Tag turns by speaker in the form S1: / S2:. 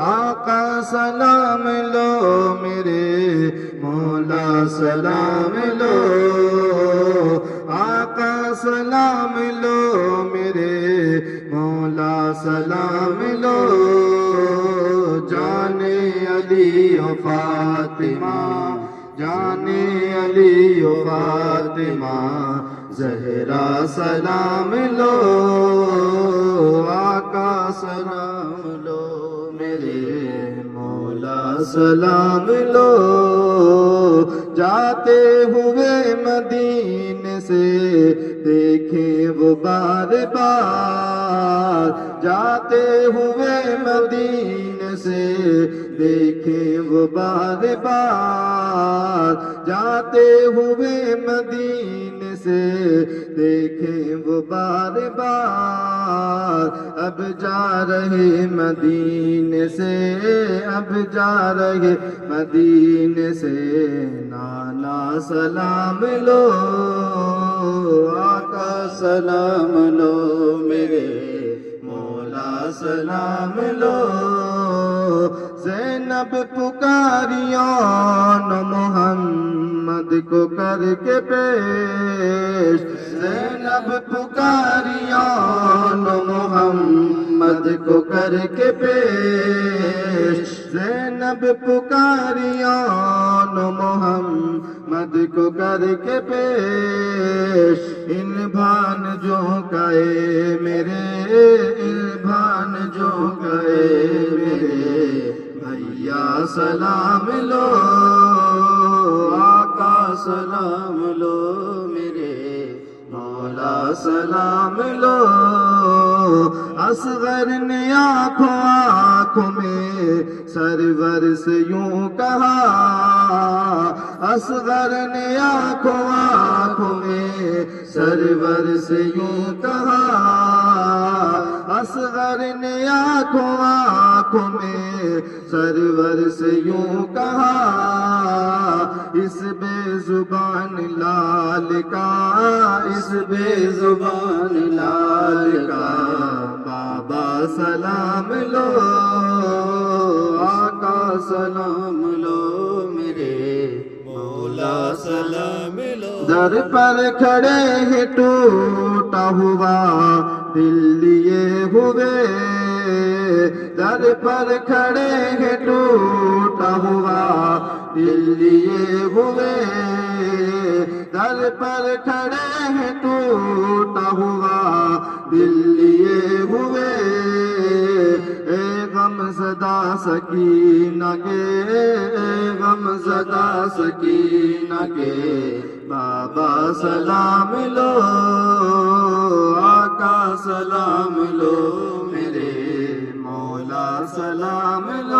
S1: آقا سلام لو میرے مولا سلام لو، آقا سلام لو میرے مولا سلام لو، جانے علی و فاطمہ، جانے علی و فاطمہ، زہرا سلام لو، آقا سلام لو میرے مولا سلام لو، جاتے ہوئے مدینے سے دیکھیں وہ بار بار، جاتے ہوئے مدینے سے دیکھیں وہ بار بار، جاتے ہوئے مدینے سے دیکھیں وہ بار بار، اب جا رہے مدینے سے، اب جا رہے مدینے سے، نانا سلام لو، آقا سلام لو میرے مولا سلام لو، زینب پکاریان محمد کو کر کے پیش، زینب پکاریان محمد کو کر کے پیش، زینب پکاریان محمد کو کر کے پیش، ان بھانجوں کا اے میرے، ان بھانجوں کا اے میرے بھیا سلام لو، آقا سلام لو میرے مولا سلام لو، اصغر نے آنکھوں میں سرور سے یوں کہا، اصغر نے آنکھوں میں سرور سے یوں کہا، اصغر نے آنکھوں میں سرور سے یوں کہا، اس بے زبان لال کا، اس بے زبان لال کا بابا سلام لو، آقا سلام لو میرے مولا سلام لو، در پر کھڑے ہیں ٹوٹا ہوا دل لیے ہوئے، در پر کھڑے ہیں ٹوٹا ہوا دل لیے ہوئے، در پر کھڑے ہیں ٹوٹا ہوا دل لیے ہوئے، اے غم زدہ سکینہ کے، اے غم زدہ سکینہ کے بابا سلام لو، آقا سلام لو میرے مولا سلام لو۔